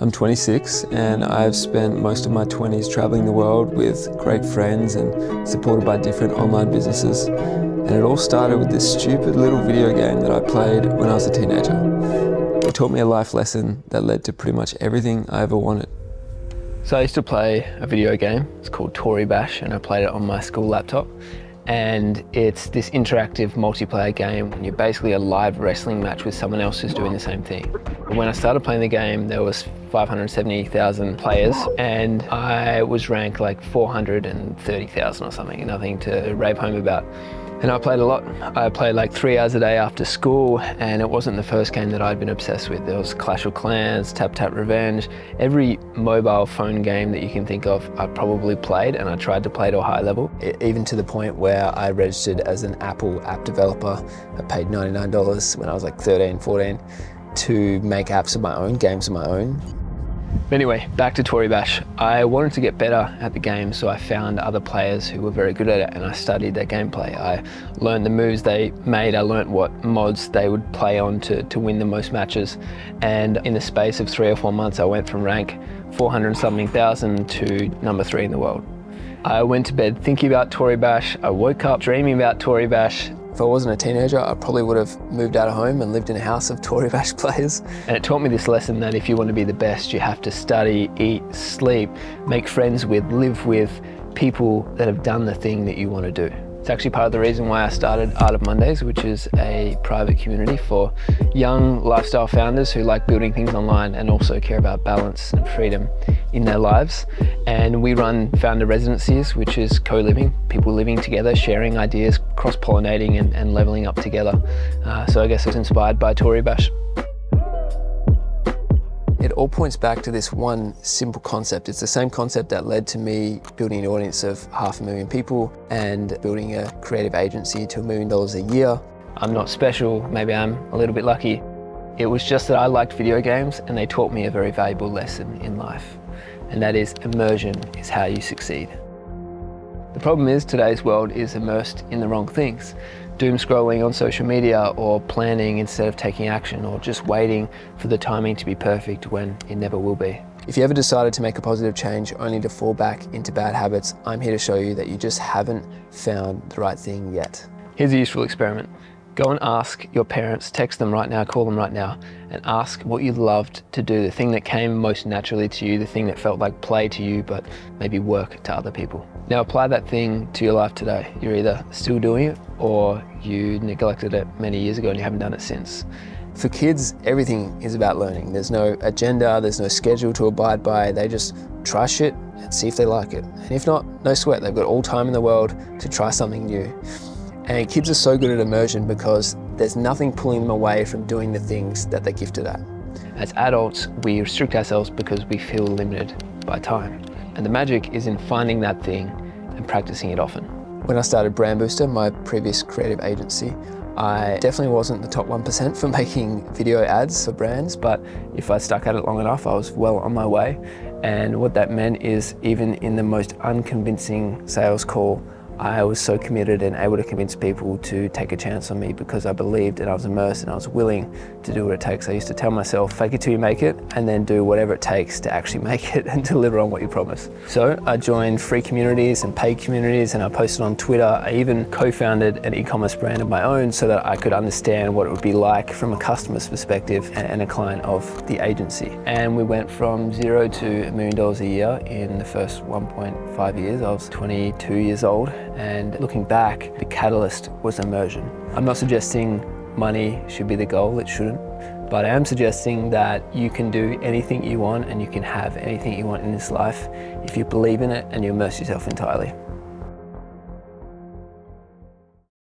I'm 26 and I've spent most of my 20s traveling the world with great friends and supported by different online businesses. And it all started with this stupid little video game that I played when I was a teenager. It taught me a life lesson that led to pretty much everything I ever wanted. So I used to play a video game, it's called toibash, and I played it on my school laptop. And it's this interactive multiplayer game, and you're basically a live wrestling match with someone else who's doing the same thing. When I started playing the game, there was 570,000 players, and I was ranked like 430,000 or something, nothing to rave home about. And I played a lot. I played like 3 hours a day after school, and it wasn't the first game that I'd been obsessed with. There was Clash of Clans, Tap Tap Revenge, every mobile phone game that you can think of, I probably played, and I tried to play to a high level. Even to the point where I registered as an Apple app developer. I paid $99 when I was like 13, 14 to make apps of my own, games of my own. But anyway, back to toibash. I wanted to get better at the game, so I found other players who were very good at it, and I studied their gameplay. I learned the moves they made, I learned what mods they would play on to win the most matches. And in the space of 3 or 4 months, I went from rank 400-something thousand to number 3 in the world. I went to bed thinking about toibash. I woke up dreaming about toibash. If I wasn't a teenager, I probably would have moved out of home and lived in a house of toibash players. And it taught me this lesson that if you want to be the best, you have to study, eat, sleep, make friends with, live with people that have done the thing that you want to do. It's actually part of the reason why I started Art of Mondays, which is a private community for young lifestyle founders who like building things online and also care about balance and freedom in their lives. And we run founder residencies, which is co-living, people living together, sharing ideas, cross-pollinating and leveling up together. So I guess I was inspired by toibash. It all points back to this one simple concept. It's the same concept that led to me building an audience of 500,000 people and building a creative agency to $1 million a year. I'm not special, maybe I'm a little bit lucky. It was just that I liked video games and they taught me a very valuable lesson in life. And that is immersion is how you succeed. The problem is today's world is immersed in the wrong things. Doom scrolling on social media, or planning instead of taking action, or just waiting for the timing to be perfect when it never will be. If you ever decided to make a positive change only to fall back into bad habits, I'm here to show you that you just haven't found the right thing yet. Here's a useful experiment. Go and ask your parents, text them right now, call them right now, and ask what you loved to do, the thing that came most naturally to you, the thing that felt like play to you, but maybe work to other people. Now apply that thing to your life today. You're either still doing it or you neglected it many years ago and you haven't done it since. For kids, everything is about learning. There's no agenda, there's no schedule to abide by. They just try shit and see if they like it. And if not, no sweat. They've got all time in the world to try something new. And kids are so good at immersion because there's nothing pulling them away from doing the things that they're gifted at. As adults, we restrict ourselves because we feel limited by time. And the magic is in finding that thing and practicing it often. When I started Brand Booster, my previous creative agency, I definitely wasn't the top 1% for making video ads for brands, but if I stuck at it long enough, I was well on my way. And what that meant is even in the most unconvincing sales call, I was so committed and able to convince people to take a chance on me because I believed and I was immersed and I was willing to do what it takes. I used to tell myself, fake it till you make it, and then do whatever it takes to actually make it and deliver on what you promise. So I joined free communities and paid communities, and I posted on Twitter. I even co-founded an e-commerce brand of my own so that I could understand what it would be like from a customer's perspective and a client of the agency. And we went from 0 to $1 million a year in the first 1.5 years. I was 22 years old. And looking back, the catalyst was immersion. I'm not suggesting money should be the goal, it shouldn't. But I am suggesting that you can do anything you want and you can have anything you want in this life if you believe in it and you immerse yourself entirely.